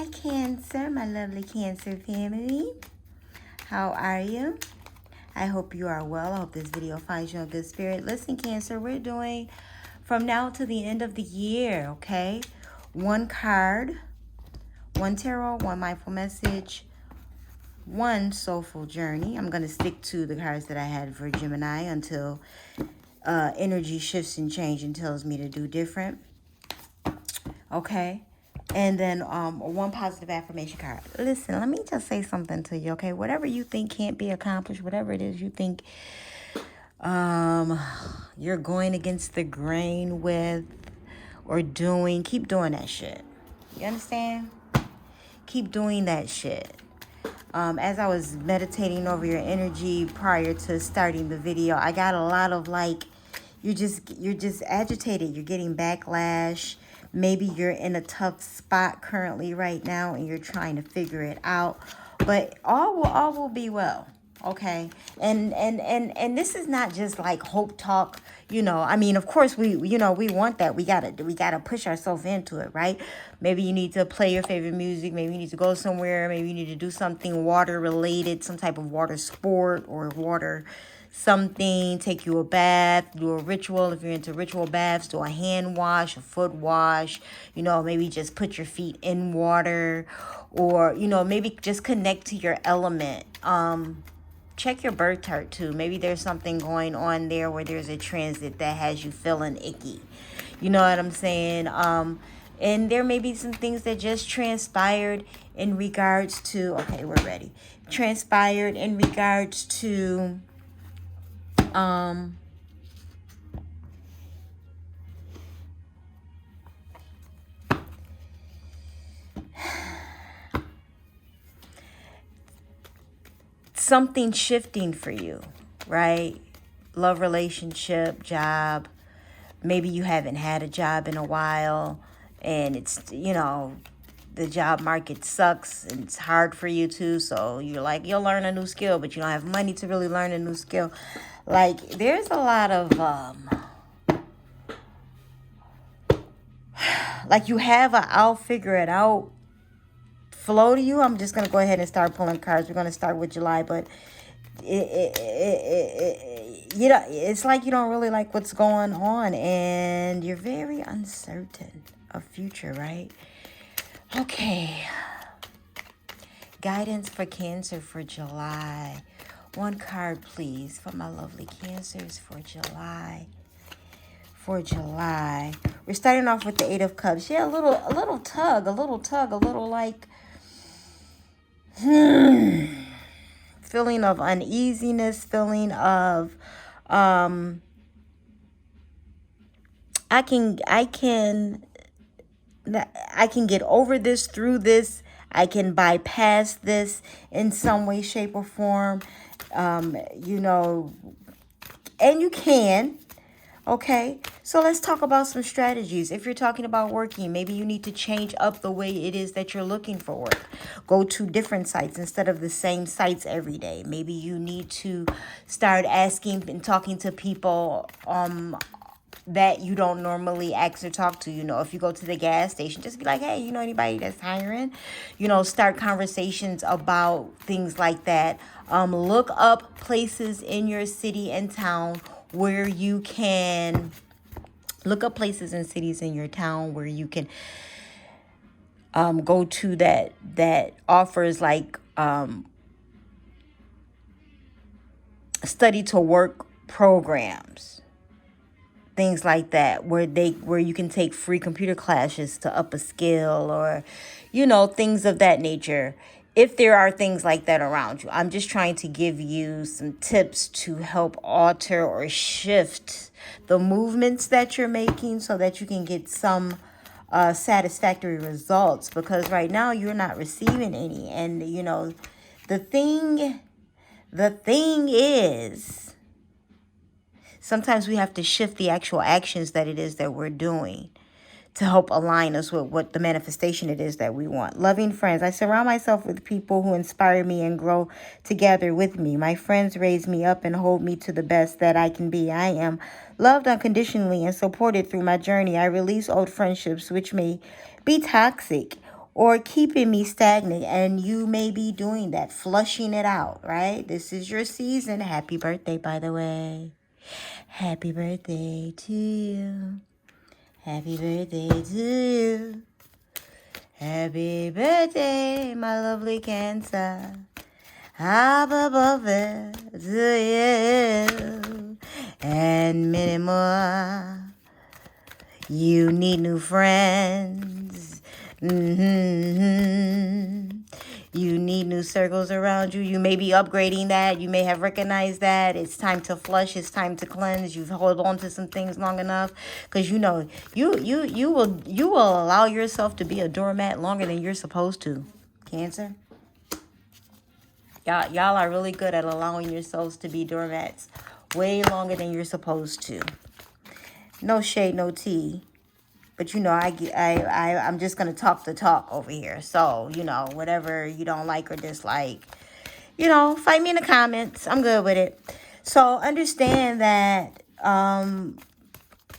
Hi, Cancer, my lovely Cancer family. How are you? I hope you are well. I hope this video finds you in good spirit. Listen, Cancer, we're doing from now to the end of the year, okay? One card, one tarot, one mindful message, one soulful journey. I'm going to stick to the cards that I had for Gemini until energy shifts and change and tells me to do different. Okay? And then one positive affirmation card. Listen, let me just say something to you, okay? Whatever you think can't be accomplished, whatever it is you think you're going against the grain with or doing, keep doing that shit. You understand? Keep doing that shit. As I was meditating over your energy prior to starting the video, I got a lot of like, you're just agitated. You're getting backlash. Maybe you're in a tough spot currently right now and you're trying to figure it out. But all will be well. Okay. And this is not just like hope talk, you know. I mean, of course we want that. We gotta push ourselves into it, right? Maybe you need to play your favorite music, maybe you need to go somewhere, maybe you need to do something water related, some type of water sport or water something, take you a bath, do a ritual. If you're into ritual baths, do a hand wash, a foot wash, you know, maybe just put your feet in water, or, you know, maybe just connect to your element. Check your birth chart too. Maybe there's something going on there where there's a transit that has you feeling icky. You know what I'm saying? And there may be some things that just transpired in regards to, okay, we're ready. Transpired in regards to something shifting for you, right? Love, relationship, job. Maybe you haven't had a job in a while and it's, you know, the job market sucks and it's hard for you too. So you're like, you'll learn a new skill, but you don't have money to really learn a new skill. Like, there's a lot of, like you have a I'll figure it out flow to you. I'm just going to go ahead and start pulling cards. We're going to start with July, but you know, it's like you don't really like what's going on and you're very uncertain of future, right? Okay. Guidance for Cancer for July. One card, please, for my lovely Cancers for July. For July. We're starting off with the Eight of Cups. Yeah, a little tug, a little like feeling of uneasiness, feeling of I can get over this, through this. I can bypass this in some way, shape, or form. You know, and you can. Okay, so let's talk about some strategies. If you're talking about working, maybe you need to change up the way it is that you're looking for work. Go to different sites instead of the same sites every day. Maybe you need to start asking and talking to people that you don't normally ask or talk to. You know, if you go to the gas station, just be like, hey, you know anybody that's hiring? You know, start conversations about things like that. Look up places in your city and town where you can look up places and cities in your town where you can go to that offers like study to work programs, things like that, where you can take free computer classes to up a skill, or, you know, things of that nature. If there are things like that around you, I'm just trying to give you some tips to help alter or shift the movements that you're making so that you can get some satisfactory results, because right now you're not receiving any. And, you know, the thing is, sometimes we have to shift the actual actions that it is that we're doing to help align us with what the manifestation it is that we want. Loving friends. I surround myself with people who inspire me and grow together with me. My friends raise me up and hold me to the best that I can be. I am loved unconditionally and supported through my journey. I release old friendships which may be toxic or keeping me stagnant. And you may be doing that, flushing it out, right? This is your season. Happy birthday, by the way. Happy birthday to you. Happy birthday to you. Happy birthday, my lovely Cancer. Happy birthday to you. And many more. You need new friends. You need new circles around you. You may be upgrading that. You may have recognized that. It's time to flush. It's time to cleanse. You've held on to some things long enough. Because you know, you will allow yourself to be a doormat longer than you're supposed to. Cancer. Y'all are really good at allowing yourselves to be doormats way longer than you're supposed to. No shade, no tea. But, you know, I'm just going to talk the talk over here. So, you know, whatever you don't like or dislike, you know, fight me in the comments. I'm good with it. So understand that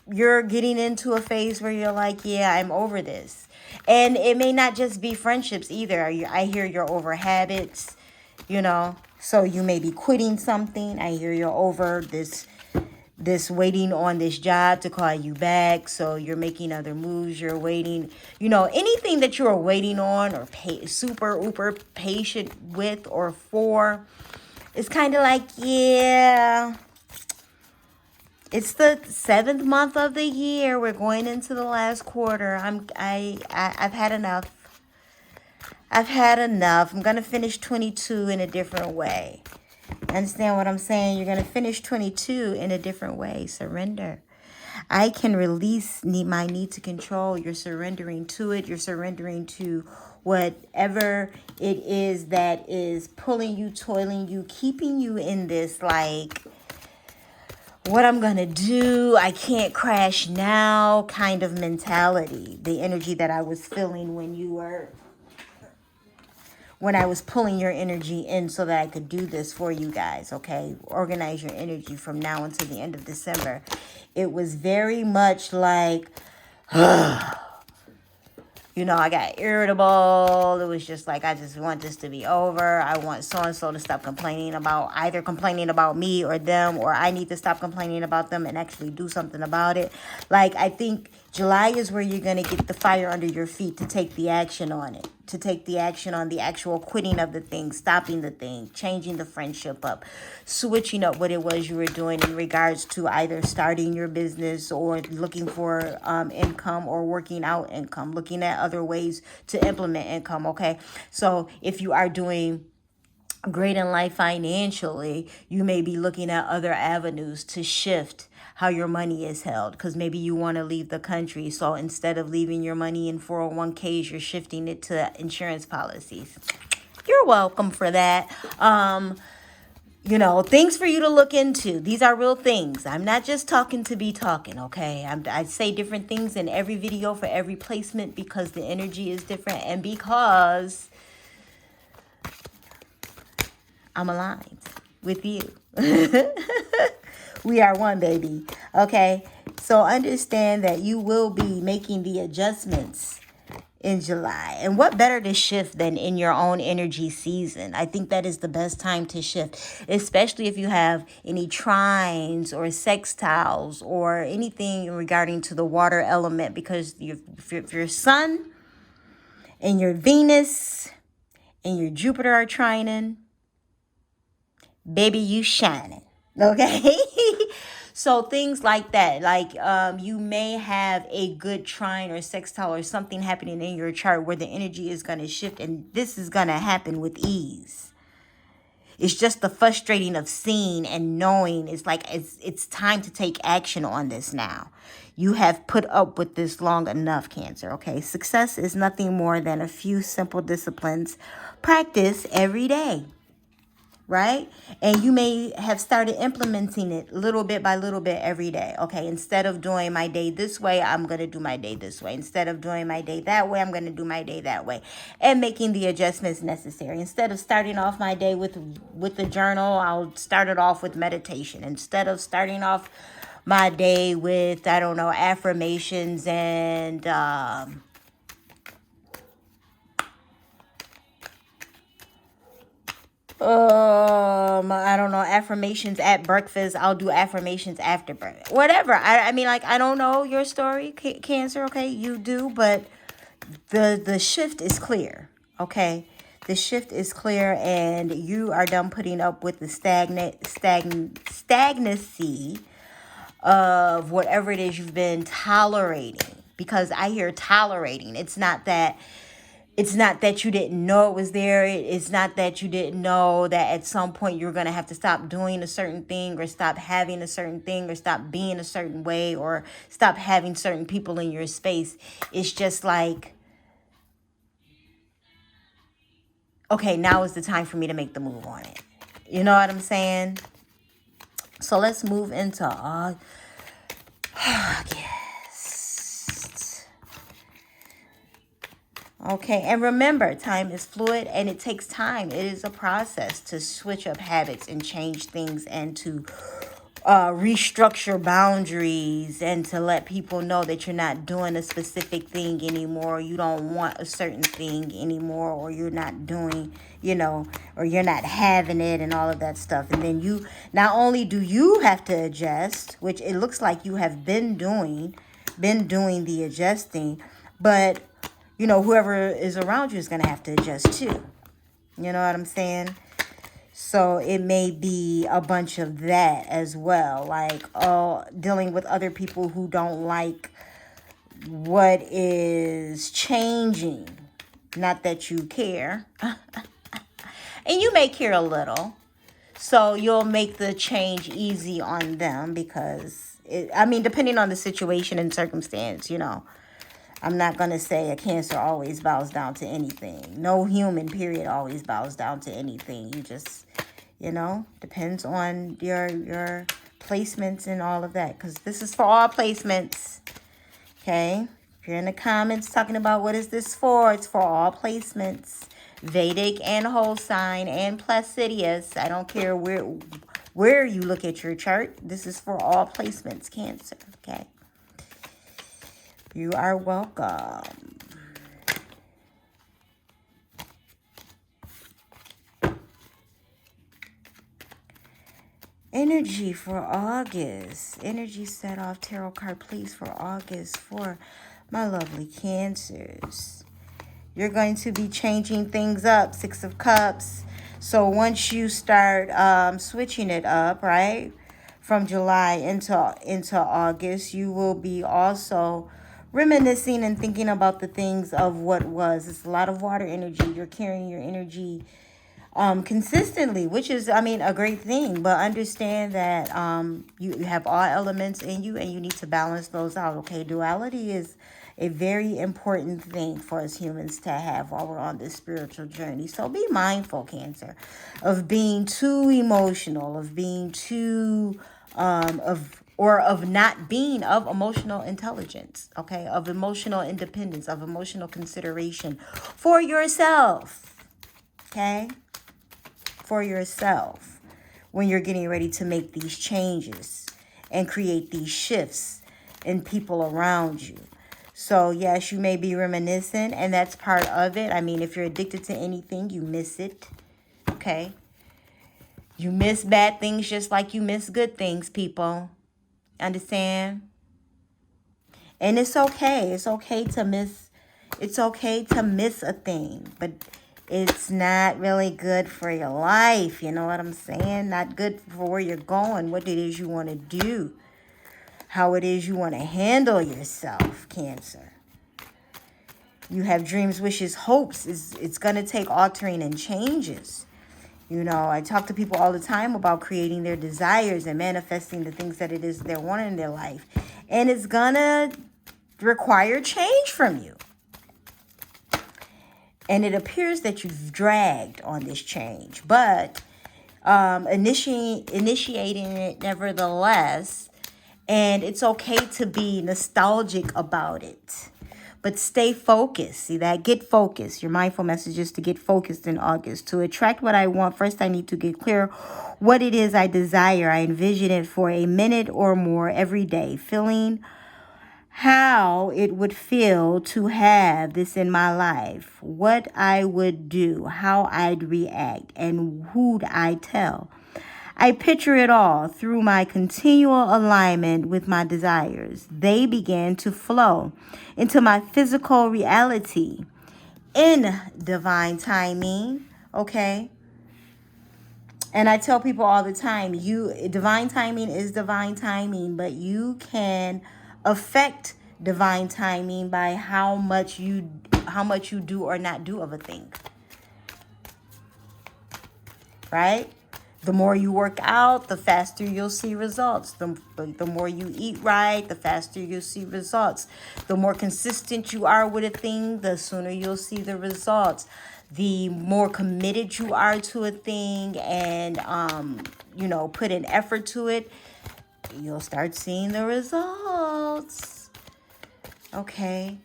you're getting into a phase where you're like, yeah, I'm over this. And it may not just be friendships either. I hear you're over habits, you know. So you may be quitting something. I hear you're over this waiting on this job to call you back. So you're making other moves. You're waiting, you know, anything that you're waiting on or super uber patient with or for. It's kind of like, yeah, it's the 7th month of the year. We're going into the last quarter. I've had enough. I've had enough. I'm going to finish 22 in a different way. Understand what I'm saying? You're going to finish 22 in a different way. Surrender. I can release my need to control. You're surrendering to it. You're surrendering to whatever it is that is pulling you, toiling you, keeping you in this like, what I'm going to do, I can't crash now kind of mentality. The energy that I was feeling when I was pulling your energy in so that I could do this for you guys, okay? Organize your energy from now until the end of December. It was very much like, you know, I got irritable. It was just like, I just want this to be over. I want so-and-so to stop complaining about, either complaining about me or them, or I need to stop complaining about them and actually do something about it. Like, I think July is where you're going to get the fire under your feet to take the action on it. To take the action on the actual quitting of the thing, stopping the thing, changing the friendship up, switching up what it was you were doing in regards to either starting your business or looking for income or working out income, looking at other ways to implement income, okay? So if you are doing great in life financially, you may be looking at other avenues to shift how your money is held, because maybe you want to leave the country. So instead of leaving your money in 401ks, you're shifting it to insurance policies. You're welcome for that. You know, things for you to look into. These are real things. I'm not just talking to be talking, okay? I say different things in every video for every placement because the energy is different and because I'm aligned with you. We are one, baby. Okay? So understand that you will be making the adjustments in July. And what better to shift than in your own energy season? I think that is the best time to shift, especially if you have any trines or sextiles or anything regarding to the water element, because if your sun and your Venus and your Jupiter are trining, baby, you shining. Okay? So things like that, like you may have a good trine or sextile or something happening in your chart where the energy is going to shift, and this is going to happen with ease. It's just the frustrating of seeing and knowing. It's like it's time to take action on this now. You have put up with this long enough, Cancer, okay? Success is nothing more than a few simple disciplines practiced every day. Right? And you may have started implementing it little bit by little bit every day. Okay, instead of doing my day this way, I'm going to do my day this way. Instead of doing my day that way, I'm going to do my day that way. And making the adjustments necessary. Instead of starting off my day with the journal, I'll start it off with meditation. Instead of starting off my day with, I don't know, affirmations and I don't know, affirmations at breakfast. I'll do affirmations after breakfast. Whatever. I mean, like, I don't know your story, Cancer, okay? You do, but the shift is clear, okay? The shift is clear, and you are done putting up with the stagnancy of whatever it is you've been tolerating. Because I hear tolerating. It's not that you didn't know it was there. It's not that you didn't know that at some point you're going to have to stop doing a certain thing, or stop having a certain thing, or stop being a certain way, or stop having certain people in your space. It's just like, okay, now is the time for me to make the move on it. You know what I'm saying? So let's move into August. Okay, and remember, time is fluid and it takes time. It is a process to switch up habits and change things, and to restructure boundaries, and to let people know that you're not doing a specific thing anymore. You don't want a certain thing anymore, or you're not doing, or you're not having it, and all of that stuff. And then not only do you have to adjust, which it looks like you have been doing the adjusting, but whoever is around you is going to have to adjust too. You know what I'm saying? So it may be a bunch of that as well. Like, dealing with other people who don't like what is changing. Not that you care. And you may care a little. So you'll make the change easy on them, because, depending on the situation and circumstance, I'm not going to say a Cancer always bows down to anything. No human, period, always bows down to anything. You just, depends on your placements and all of that. Because this is for all placements. Okay? If you're in the comments talking about what is this for, it's for all placements. Vedic and whole sign and Placidius. I don't care where you look at your chart. This is for all placements, Cancer. Okay? You are welcome. Energy for August. Energy set off tarot card, please, for August for my lovely Cancers. You're going to be changing things up. 6 of Cups. So once you start switching it up, right, from July into August, you will be also reminiscing and thinking about the things of what was. It's a lot of water energy. You're carrying your energy consistently, which is, a great thing. But understand that you have all elements in you, and you need to balance those out, okay? Duality is a very important thing for us humans to have while we're on this spiritual journey. So be mindful, Cancer, of being too emotional, of being too of not being of emotional intelligence, okay? Of emotional independence, of emotional consideration for yourself, okay? For yourself, when you're getting ready to make these changes and create these shifts in people around you. So yes, you may be reminiscent, and that's part of it. If you're addicted to anything, you miss it, okay? You miss bad things just like you miss good things, people. Understand? And it's okay. It's okay to miss. It's okay to miss a thing, but it's not really good for your life. You know what I'm saying? Not good for where you're going, what it is you want to do, how it is you want to handle yourself, Cancer. You have dreams, wishes, hopes. It's going to take altering and changes. I talk to people all the time about creating their desires and manifesting the things that it is they're wanting in their life. And it's going to require change from you. And it appears that you've dragged on this change, but initiating it nevertheless. And it's okay to be nostalgic about it. But stay focused. See that? Get focused. Your mindful message is to get focused in August. To attract what I want, first I need to get clear what it is I desire. I envision it for a minute or more every day, feeling how it would feel to have this in my life, what I would do, how I'd react, and who'd I tell. I picture it all through my continual alignment with my desires. They began to flow into my physical reality in divine timing, okay? And I tell people all the time, divine timing is divine timing, but you can affect divine timing by how much you do or not do of a thing. Right? The more you work out, the faster you'll see results. The more you eat right, the faster you'll see results. The more consistent you are with a thing, the sooner you'll see the results. The more committed you are to a thing and, put an effort to it, you'll start seeing the results. Okay?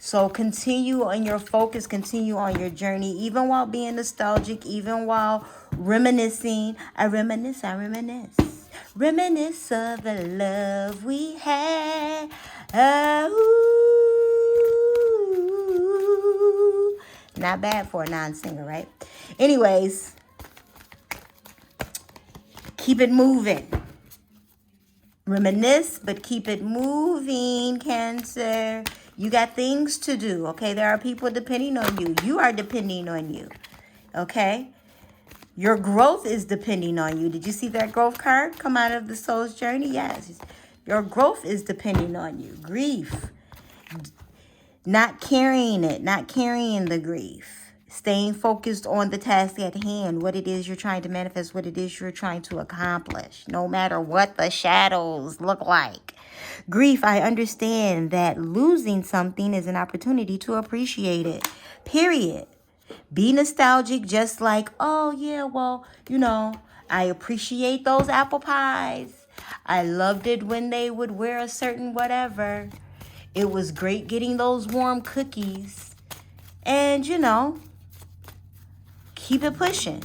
So continue on your focus, continue on your journey, even while being nostalgic, even while reminiscing. I reminisce. Reminisce of the love we had. Oh, not bad for a non-singer, right? Anyways, keep it moving. Reminisce, but keep it moving, Cancer. You got things to do, okay? There are people depending on you. You are depending on you, okay? Your growth is depending on you. Did you see that growth card come out of the soul's journey? Yes. Your growth is depending on you. Grief. Not carrying it. Not carrying the grief. Staying focused on the task at hand. What it is you're trying to manifest. What it is you're trying to accomplish. No matter what the shadows look like. Grief, I understand that losing something is an opportunity to appreciate it. Period. Be nostalgic, just like, oh, yeah, well, I appreciate those apple pies. I loved it when they would wear a certain whatever. It was great getting those warm cookies. And, keep it pushing.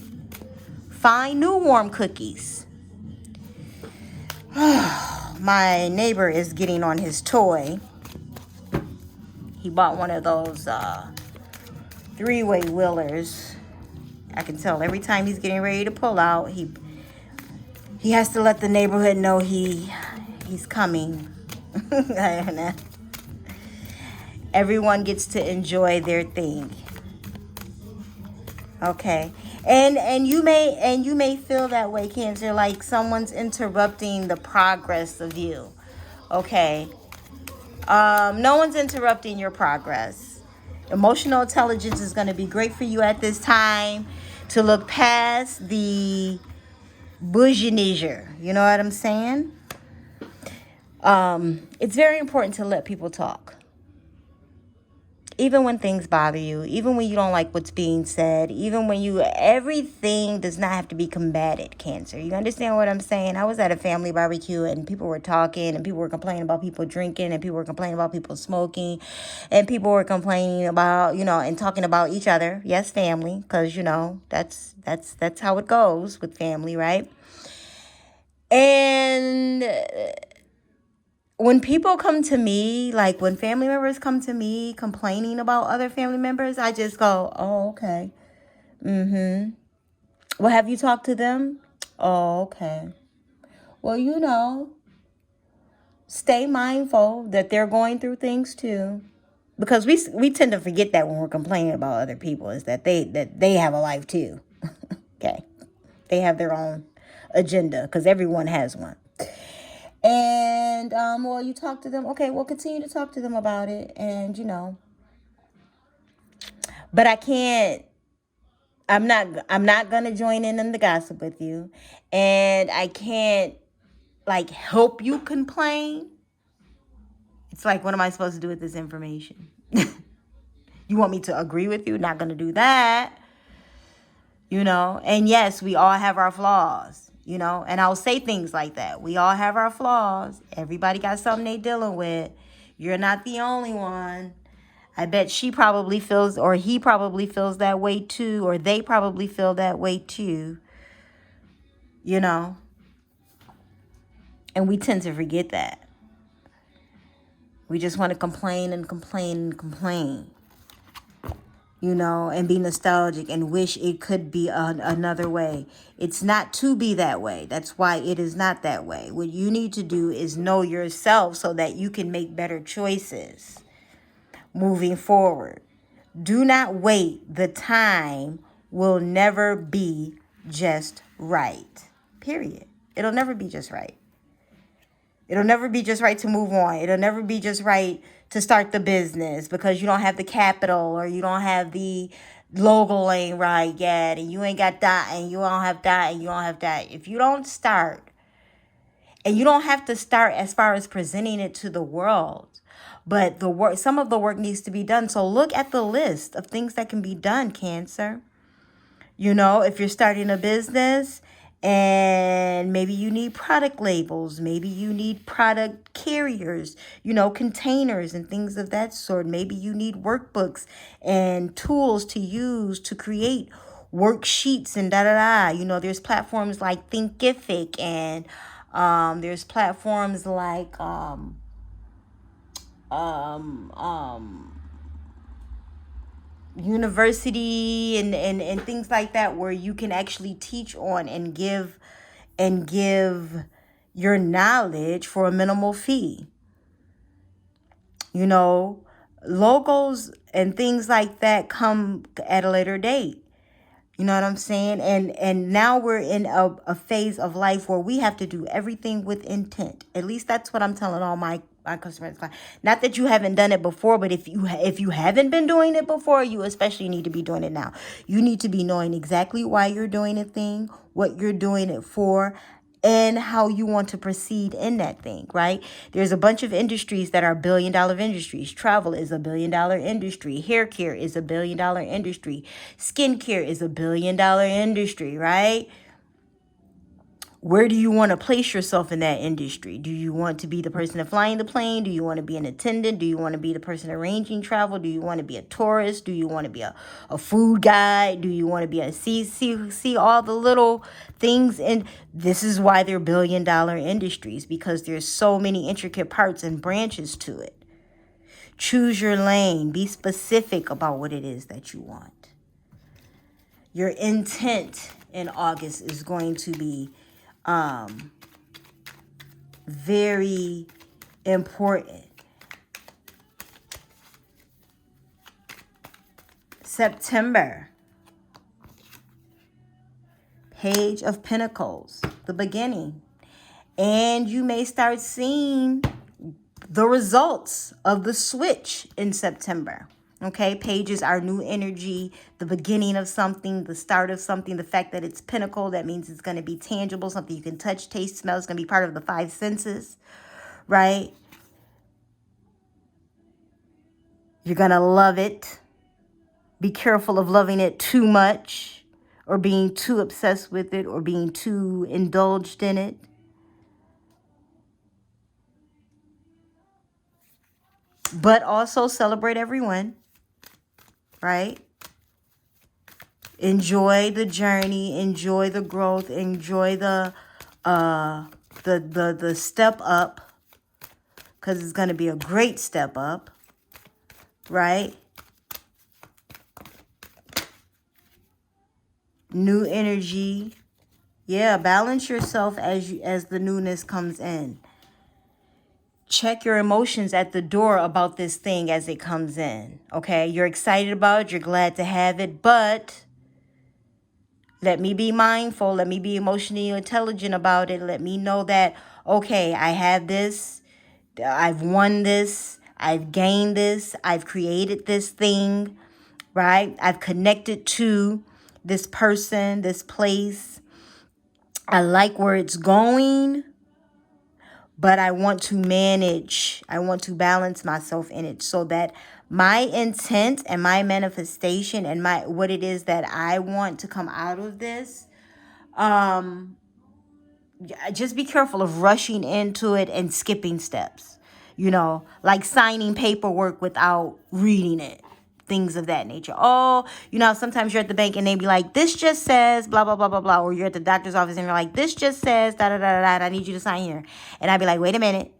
Find new warm cookies. My neighbor is getting on his toy. He bought one of those three-way wheelers. I can tell every time he's getting ready to pull out, he has to let the neighborhood know he's coming. I don't know. Everyone gets to enjoy their thing. Okay. And you may feel that way, Cancer, like someone's interrupting the progress of you. Okay. No one's interrupting your progress. Emotional intelligence is going to be great for you at this time to look past the bourgeoisie. You know what I'm saying? It's very important to let people talk. Even when things bother you, even when you don't like what's being said, even when everything does not have to be combated, Cancer. You understand what I'm saying? I was at a family barbecue and people were talking and people were complaining about people drinking and people were complaining about people smoking and people were complaining about, and talking about each other. Yes, family, because, that's how it goes with family, right? And when people come to me, like when family members come to me complaining about other family members, I just go, oh, okay. Well, have you talked to them? Oh, okay. Well, stay mindful that they're going through things too. Because we tend to forget that when we're complaining about other people is that they have a life too. Okay. They have their own agenda because everyone has one. And, well, you talk to them. Okay, well, continue to talk to them about it. And, but I'm not going to join in the gossip with you. And I can't, help you complain. It's like, what am I supposed to do with this information? You want me to agree with you? Not going to do that. And yes, we all have our flaws. And I'll say things like that. We all have our flaws. Everybody got something they dealing with. You're not the only one. I bet she probably feels, or he probably feels that way too, or they probably feel that way too. And we tend to forget that. We just want to complain and complain and complain, you know, and be nostalgic and wish it could be another way. It's not to be that way. That's why it is not that way. What you need to do is know yourself so that you can make better choices moving forward. Do not wait. The time will never be just right. Period. It'll never be just right. It'll never be just right to move on. It'll never be just right to start the business because you don't have the capital or you don't have the logo ain't right yet and you ain't got that and you don't have that and you don't have that. If you don't start, and you don't have to start as far as presenting it to the world, but the work, some of the work needs to be done. So look at the list of things that can be done, Cancer. You know, if you're starting a business and maybe you need product labels, maybe you need product carriers, you know, containers and things of that sort. Maybe you need workbooks and tools to use to create worksheets and da-da-da. You know, there's platforms like Thinkific and there's platforms like university and things like that where you can actually teach on and give your knowledge for a minimal fee. You know, logos and things like that come at a later date. You know what I'm saying? And now we're in a phase of life where we have to do everything with intent. At least that's what I'm telling all my customers. Not that you haven't done it before, but if you haven't been doing it before, you especially need to be doing it now. You need to be knowing exactly why you're doing a thing, what you're doing it for, and how you want to proceed in that thing, right? There's a bunch of industries that are billion-dollar industries. Travel is a billion-dollar industry. Hair care is a billion-dollar industry. Skincare is a billion-dollar industry, right? Where do you want to place yourself in that industry? Do you want to be the person flying the plane? Do you want to be an attendant? Do you want to be the person arranging travel? Do you want to be a tourist? Do you want to be a food guide? Do you want to be a see all the little things? And this is why they're billion-dollar industries, because there's so many intricate parts and branches to it. Choose your lane. Be specific about what it is that you want. Your intent in August is going to be very important. September, Page of Pentacles, the beginning. And you may start seeing the results of the switch in September. Okay, pages are new energy, the beginning of something, the start of something. The fact that it's pentacle, that means it's going to be tangible, something you can touch, taste, smell. It's going to be part of the five senses, right? You're going to love it. Be careful of loving it too much or being too obsessed with it or being too indulged in it. But also celebrate everyone. Right? Enjoy the journey, enjoy the growth, enjoy the step up, because it's going to be a great step up, right? New energy. Yeah, balance yourself as the newness comes in. Check your emotions at the door about this thing as it comes in, okay? You're excited about it. You're glad to have it, but let me be mindful. Let me be emotionally intelligent about it. Let me know that, okay, I have this. I've won this. I've gained this. I've created this thing, right? I've connected to this person, this place. I like where it's going. But I want to manage, I want to balance myself in it so that my intent and my manifestation and what it is that I want to come out of this, just be careful of rushing into it and skipping steps. You know, like signing paperwork without reading it. Things of that nature. Oh, you know, sometimes you're at the bank and they be like, this just says blah, blah, blah, blah, blah. Or you're at the doctor's office and you're like, this just says da, da, da, da, da. I need you to sign here. And I'd be like, wait a minute.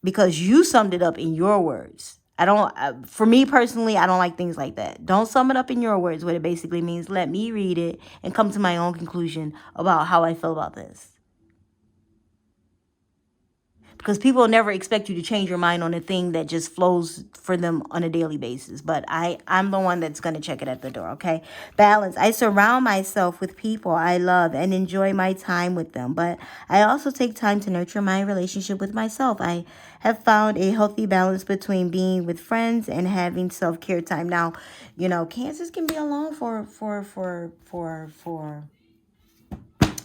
because you summed it up in your words. I don't, for me personally, I don't like things like that. Don't sum it up in your words. What it basically means, let me read it and come to my own conclusion about how I feel about this. Because people never expect you to change your mind on a thing that just flows for them on a daily basis. But I'm the one that's going to check it at the door, okay? Balance. I surround myself with people I love and enjoy my time with them. But I also take time to nurture my relationship with myself. I have found a healthy balance between being with friends and having self-care time. Now, you know, Cancers can be alone for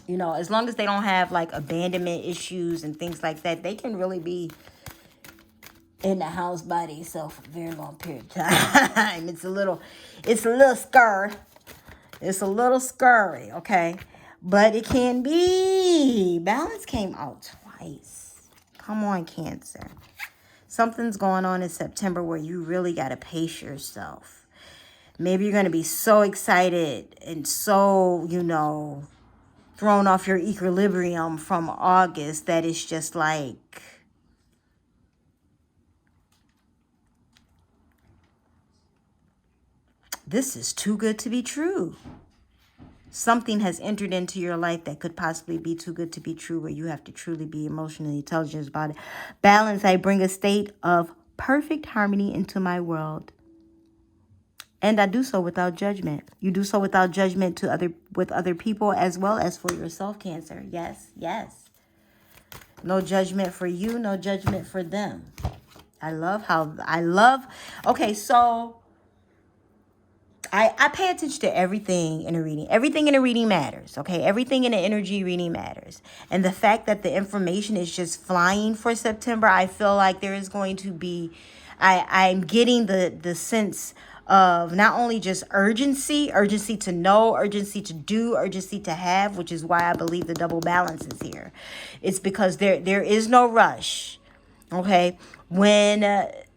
you know, as long as they don't have like abandonment issues and things like that, they can really be in the house by themselves for a very long period of time. It's a little scary. It's a little scary, okay? But it can be. Balance came out twice. Come on, Cancer. Something's going on in September where you really got to pace yourself. Maybe you're going to be so excited and so, you know, thrown off your equilibrium from August that it's just like, this is too good to be true. Something has entered into your life that could possibly be too good to be true, where you have to truly be emotionally intelligent about it. Balance. I bring a state of perfect harmony into my world. And I do so without judgment. You do so without judgment with other people as well as for yourself, Cancer. Yes, yes. No judgment for you, no judgment for them. Okay, so I pay attention to everything in a reading. Everything in a reading matters, okay? Everything in an energy reading matters. And the fact that the information is just flying for September, I feel like there is going to be, I'm getting the sense of not only just urgency to know, urgency to do, urgency to have, which is why I believe the double balance is here. It's because there is no rush. Okay, when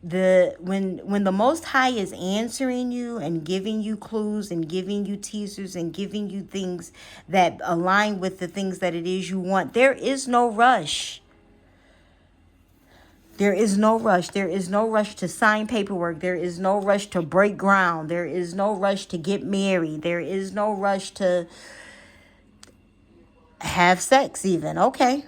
the Most High is answering you and giving you clues and giving you teasers and giving you things that align with the things that it is you want, there is no rush. There is no rush. There is no rush to sign paperwork. There is no rush to break ground. There is no rush to get married. There is no rush to have sex even. Okay.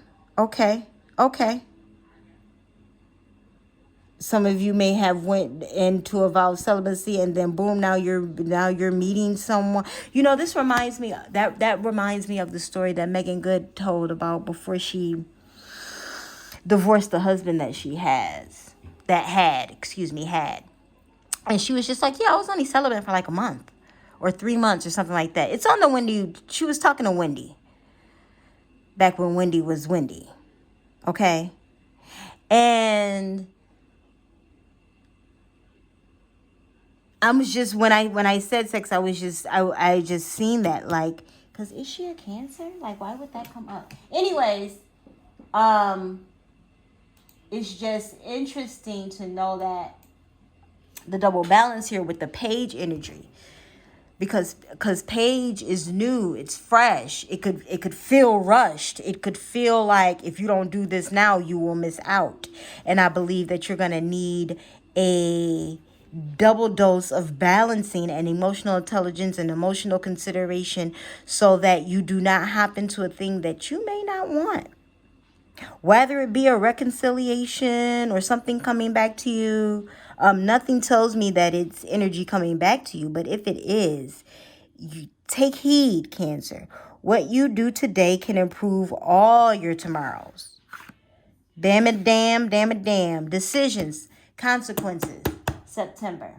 Some of you may have went into a vow of celibacy and then boom, now you're meeting someone. You know, this reminds me that reminds me of the story that Megan Good told about before she divorced the husband that she had. And she was just like, yeah, I was only celibate for like a month or 3 months or something like that. It's on the Wendy. She was talking to Wendy back when Wendy was Wendy. Okay. And I was just, when I said sex, I just seen that, like, because is she a Cancer? Like, why would that come up? Anyways, it's just interesting to know that the double balance here with the page energy, because page is new, it's fresh. It could feel rushed. It could feel like if you don't do this now, you will miss out. And I believe that you're gonna need a double dose of balancing and emotional intelligence and emotional consideration so that you do not hop into a thing that you may not want. Whether it be a reconciliation or something coming back to you, nothing tells me that it's energy coming back to you. But if it is, you take heed, Cancer. What you do today can improve all your tomorrows. Damn it, damn. Decisions, consequences, September.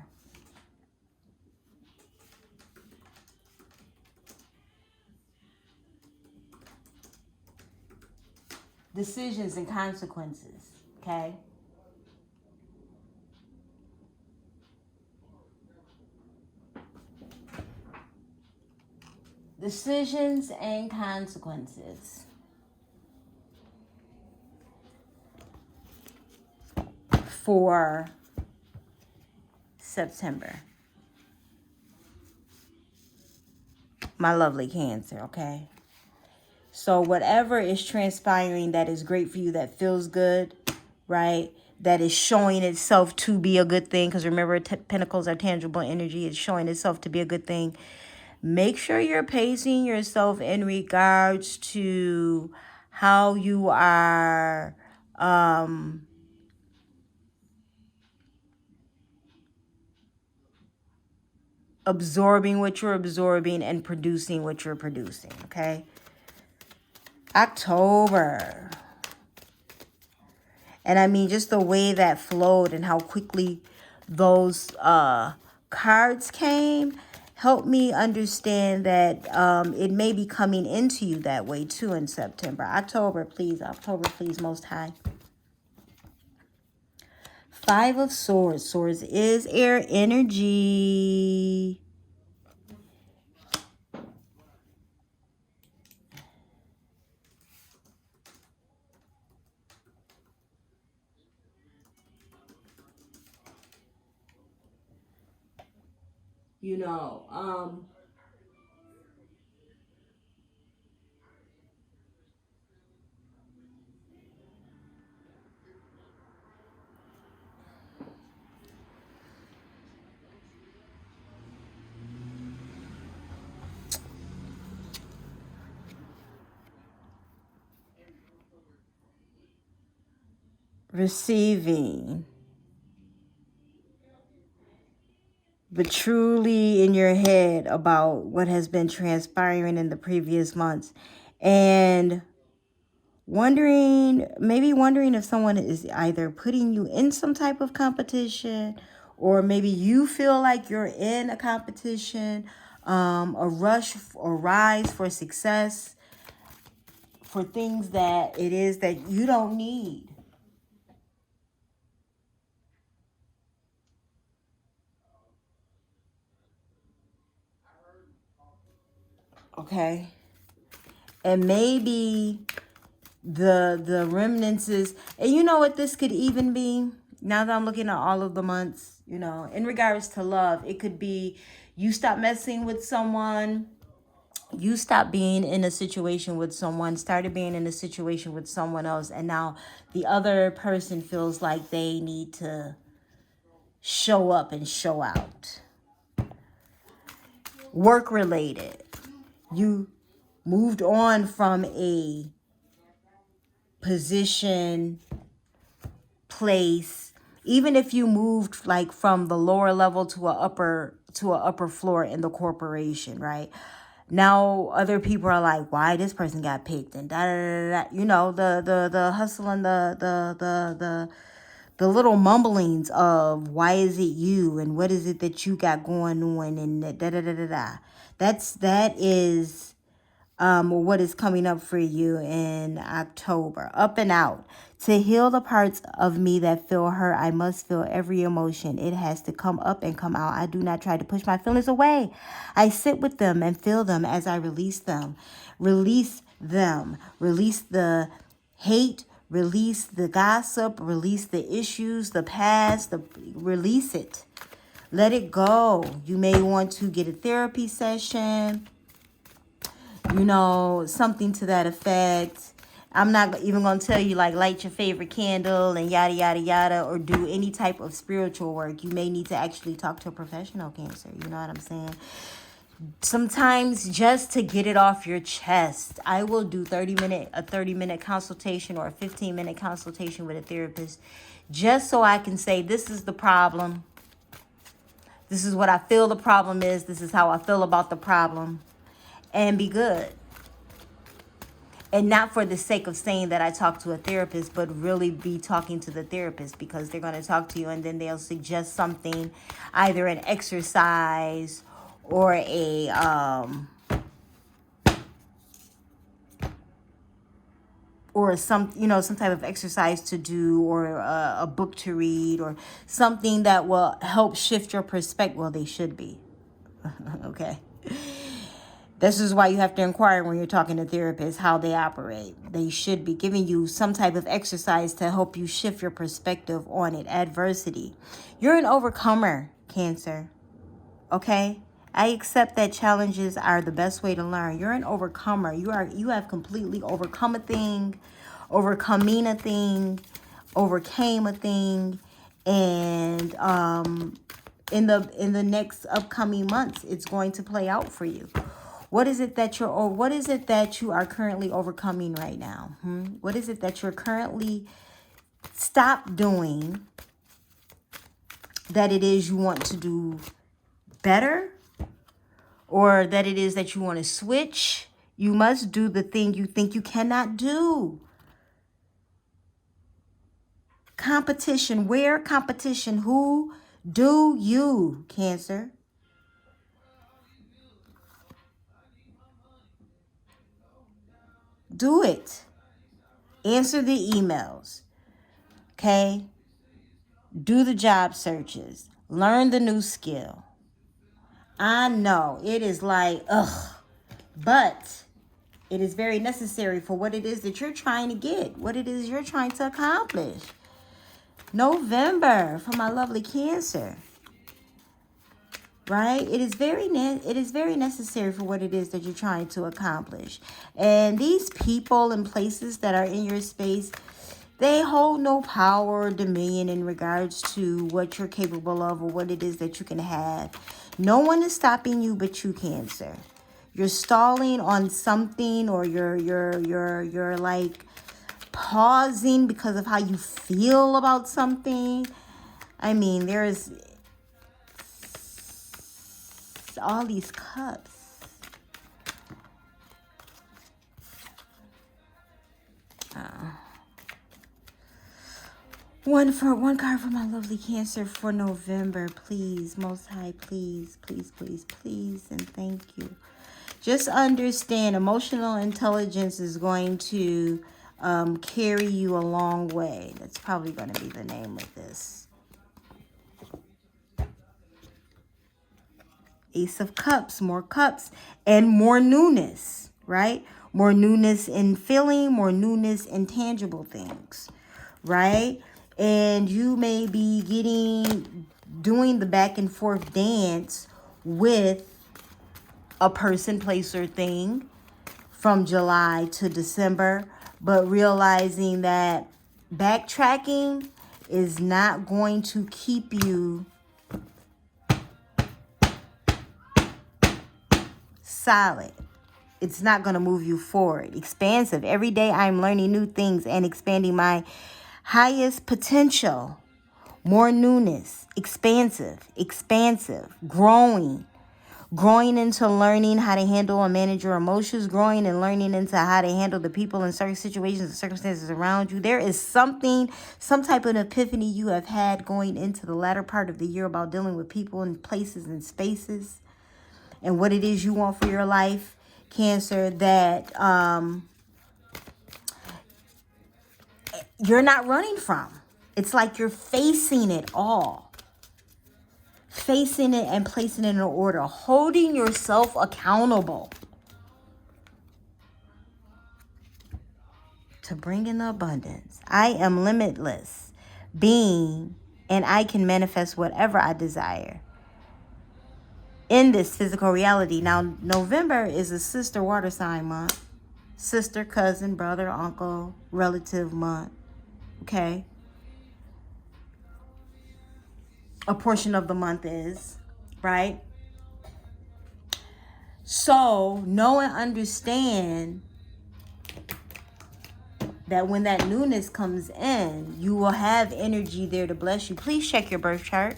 Decisions and consequences, okay? Decisions and consequences. For September. My lovely Cancer, okay? So whatever is transpiring that is great for you, that feels good right? That is showing itself to be a good thing. Because remember, pentacles are tangible energy. It's showing itself to be a good thing. Make sure you're pacing yourself in regards to how you are absorbing what you're absorbing and producing what you're producing, okay? October. And I mean, just the way that flowed and how quickly those cards came helped me understand that it may be coming into you that way too in September. October, please, Most High. Five of Swords. Swords is air energy. You know, receiving, but truly in your head about what has been transpiring in the previous months. And maybe wondering if someone is either putting you in some type of competition, or maybe you feel like you're in a competition, a rush or rise for success, for things that it is that you don't need. Okay? And maybe the remnants is, and you know what this could even be, now that I'm looking at all of the months, you know, in regards to love, it could be you stop messing with someone, you stop being in a situation with someone, started being in a situation with someone else, and now the other person feels like they need to show up and show out. Work related, you moved on from a position, place, even if you moved like from the lower level to a upper floor in the corporation, right? Now other people are like, why this person got picked, and da da da da. You know, the hustle and the little mumblings of why is it you, and what is it that you got going on, and da da da da da. That is what is coming up for you in October. Up and out. To heal the parts of me that feel hurt, I must feel every emotion. It has to come up and come out. I do not try to push my feelings away. I sit with them and feel them as I release them. Release them. Release the hate. Release the gossip. Release the issues, the past. Release it. Let it go. You may want to get a therapy session, you know, something to that effect. I'm not even going to tell you like light your favorite candle and yada, yada, yada, or do any type of spiritual work. You may need to actually talk to a professional, Cancer. You know what I'm saying? Sometimes just to get it off your chest. I will do a 30-minute consultation or a 15-minute consultation with a therapist, just so I can say, this is the problem. This is what I feel the problem is. This is how I feel about the problem. And be good. And not for the sake of saying that I talk to a therapist, but really be talking to the therapist, because they're going to talk to you and then they'll suggest something, either an exercise or a some type of exercise to do, or a book to read, or something that will help shift your perspective. Well, they should be. Okay. This is why you have to inquire when you're talking to therapists how they operate. They should be giving you some type of exercise to help you shift your perspective on it. Adversity. You're an overcomer, Cancer. Okay? I accept that challenges are the best way to learn. You're an overcomer. You have completely overcome a thing, overcoming a thing, overcame a thing, and in the next upcoming months, it's going to play out for you. What is it that you are currently overcoming right now? What is it that you're currently stop doing that it is you want to do better, or that it is that you want to switch? You must do the thing you think you cannot do. Competition. Where? Competition. Who? Do you, Cancer? Do it. Answer the emails. Okay? Do the job searches. Learn the new skill. I know it is like, ugh, but it is very necessary for what it is that you're trying to get, what it is you're trying to accomplish. November for my lovely Cancer. Right? It is very necessary for what it is that you're trying to accomplish. And these people and places that are in your space, they hold no power or dominion in regards to what you're capable of or what it is that you can have. No one is stopping you but you, Cancer. You're stalling on something, or you're like pausing because of how you feel about something. I mean, there's all these cups. One card for my lovely Cancer for November, please. Most High, please, please, please, please, and thank you. Just understand, emotional intelligence is going to carry you a long way. That's probably going to be the name of this. Ace of Cups, and more newness, right? More newness in feeling, more newness in tangible things, right? And you may be doing the back and forth dance with a person, place, or thing from July to December, but realizing that backtracking is not going to keep you solid. It's not going to move you forward. Expansive. Every day I'm learning new things and expanding my highest potential. More newness. Expansive. Growing into learning how to handle and manage your emotions, growing and learning into how to handle the people and certain situations and circumstances around you. There is some type of epiphany you have had going into the latter part of the year about dealing with people and places and spaces and what it is you want for your life, Cancer, that you're not running from. It's like you're facing it all. Facing it and placing it in order. Holding yourself accountable to bring in the abundance. I am limitless being, and I can manifest whatever I desire in this physical reality. Now, November is a sister water sign month. Sister, cousin, brother, uncle, relative month. Okay? A portion of the month is, right? So, know and understand that when that newness comes in, you will have energy there to bless you. Please check your birth chart,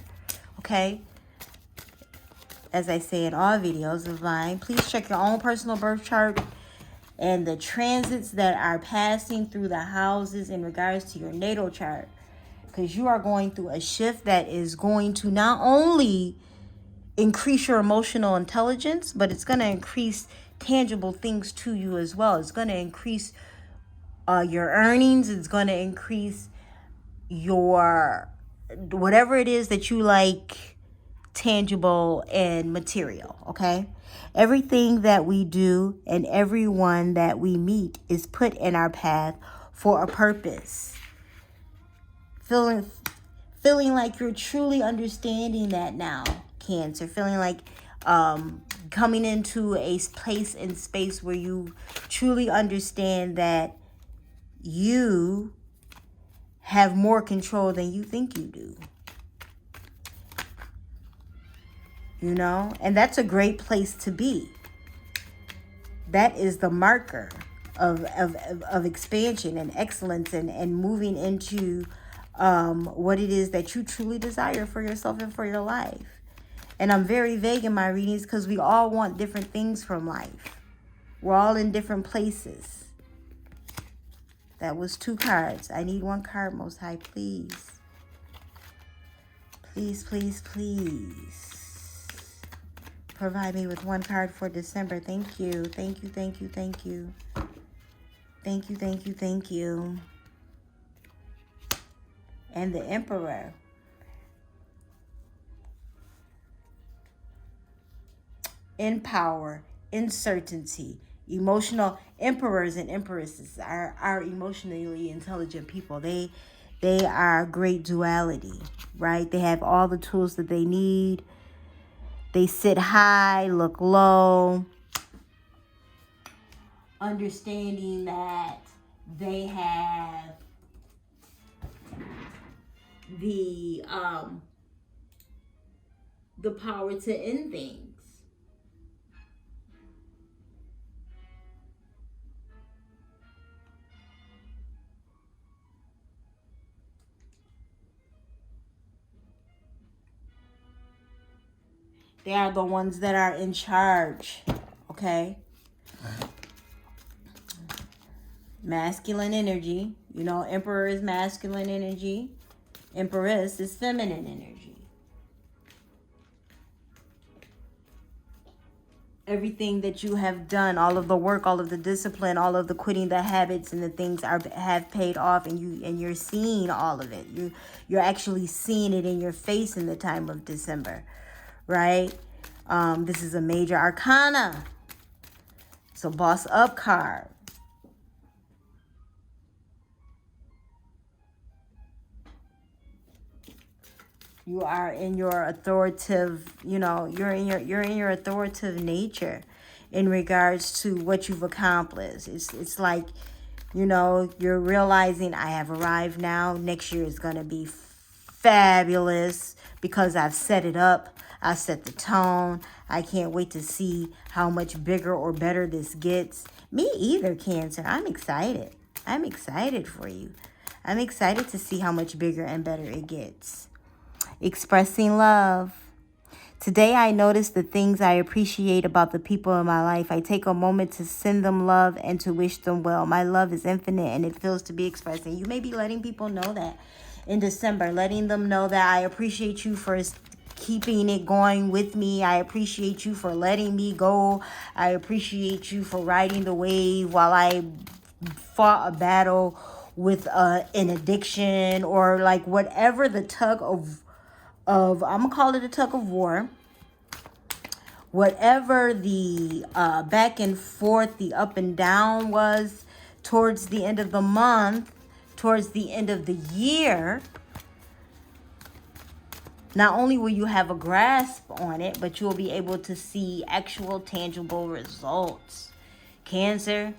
okay? As I say in all videos of mine, please check your own personal birth chart and the transits that are passing through the houses in regards to your natal chart. Because you are going through a shift that is going to not only increase your emotional intelligence, but it's going to increase tangible things to you as well. It's going to increase your earnings. It's going to increase your whatever it is that you like, tangible and material, okay? Everything that we do and everyone that we meet is put in our path for a purpose. Feeling like you're truly understanding that now, Cancer. Feeling like coming into a place and space where you truly understand that you have more control than you think you do. You know, and that's a great place to be. That is the marker of expansion and excellence and moving into what it is that you truly desire for yourself and for your life. And I'm very vague in my readings because we all want different things from life. We're all in different places. That was 2 cards. I need 1 card, Most High, please. Please, please, please. Provide me with 1 card for December. Thank you. Thank you, thank you, thank you. Thank you, thank you, thank you. And the Emperor. In power, in certainty, emotional. Emperors and empresses are emotionally intelligent people. They are great duality, right? They have all the tools that they need. They sit high, look low, understanding that they have the power to end things. They are the ones that are in charge, okay? Masculine energy. You know, Emperor is masculine energy. Empress is feminine energy. Everything that you have done, all of the work, all of the discipline, all of the quitting the habits and the things have paid off, and you're seeing all of it. You're actually seeing it in your face in the time of December, right? This is a major arcana. It's a boss up card. You are in your authoritative, you know, you're in your authoritative nature in regards to what you've accomplished. It's like, you know, you're realizing I have arrived now. Next year is going to be fabulous because I've set it up. I set the tone. I can't wait to see how much bigger or better this gets. Me either, Cancer. I'm excited. I'm excited for you. I'm excited to see how much bigger and better it gets. Expressing love. Today I notice the things I appreciate about the people in my life. I take a moment to send them love and to wish them well. My love is infinite and it feels to be expressed. And you may be letting people know that in December. Letting them know that I appreciate you for keeping it going with me. I appreciate you for letting me go. I appreciate you for riding the wave while I fought a battle with an addiction or like whatever the tug of I'm gonna call it a tug of war. Whatever the back and forth, the up and down was towards the end of the month, towards the end of the year, not only will you have a grasp on it, but you'll be able to see actual tangible results. Cancer,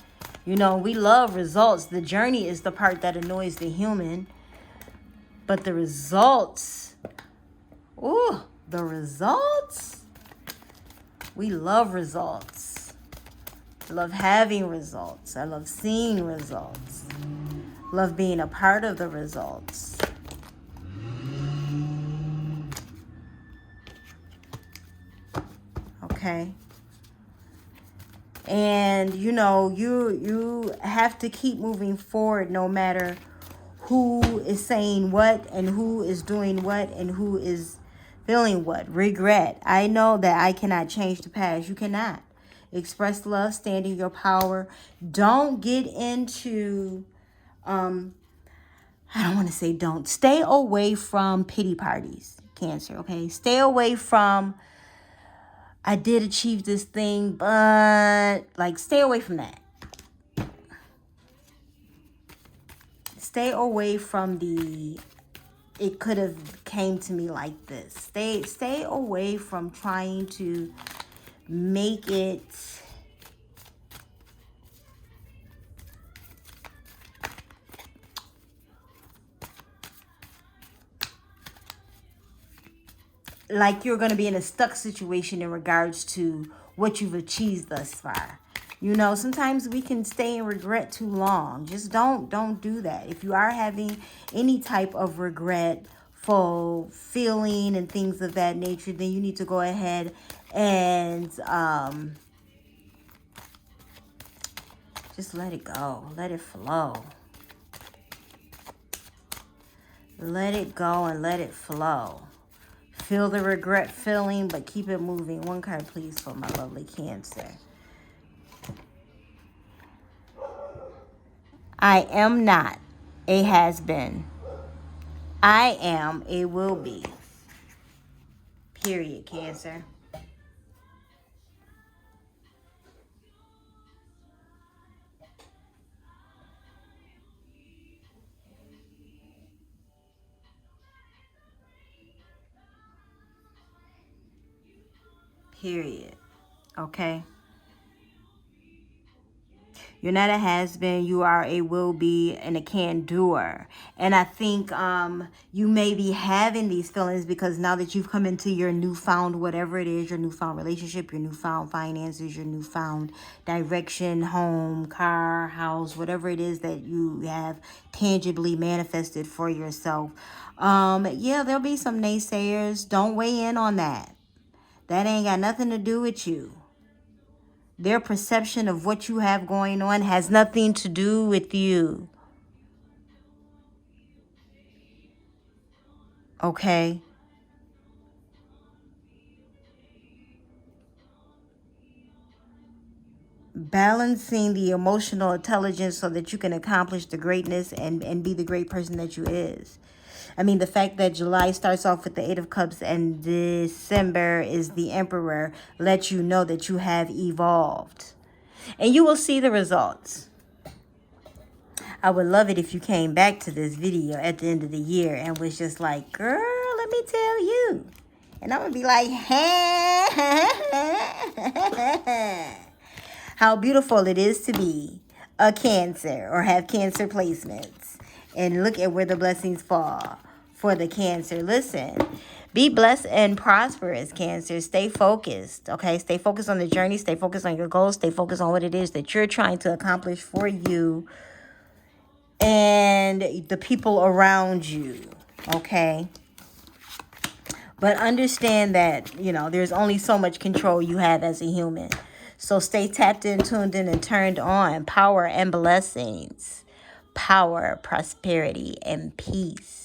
you know, we love results. The journey is the part that annoys the human. But the results, ooh, the results. We love results. I love having results. I love seeing results. Love being a part of the results. Okay. And you know, you have to keep moving forward no matter who is saying what and who is doing what and who is feeling what. Regret. I know that I cannot change the past. You cannot. Express love, stand in your power. Don't get into I don't want to say don't. Stay away from pity parties, Cancer, okay? Stay away from I did achieve this thing, but like stay away from that. Stay away from the it could have came to me like this. Stay away from trying to make it like you're going to be in a stuck situation in regards to what you've achieved thus far. You know, sometimes we can stay in regret too long. Just don't do that. If you are having any type of regretful feeling and things of that nature, then you need to go ahead and just let it go. Let it flow. Let it go and let it flow. Feel the regret feeling, but keep it moving. One card, please, for my lovely Cancer. I am not a has-been. I am a will be. Period, Cancer. Period. Okay? You're not a has-been. You are a will-be and a can-doer. And I think you may be having these feelings because now that you've come into your newfound, whatever it is, your newfound relationship, your newfound finances, your newfound direction, home, car, house, whatever it is that you have tangibly manifested for yourself. Yeah, there'll be some naysayers. Don't weigh in on that. That ain't got nothing to do with you. Their perception of what you have going on has nothing to do with you. Okay? Balancing the emotional intelligence so that you can accomplish the greatness and be the great person that you is. I mean, the fact that July starts off with the Eight of Cups and December is the Emperor lets you know that you have evolved. And you will see the results. I would love it if you came back to this video at the end of the year and was just like, girl, let me tell you. And I'm going to be like, how beautiful it is to be a Cancer or have Cancer placements. And look at where the blessings fall for the Cancer. Listen, be blessed and prosperous, Cancer. Stay focused, okay? Stay focused on the journey. Stay focused on your goals. Stay focused on what it is that you're trying to accomplish for you and the people around you, okay? But understand that, you know, there's only so much control you have as a human. So stay tapped in, tuned in, and turned on. Power and blessings. Power, prosperity, and peace.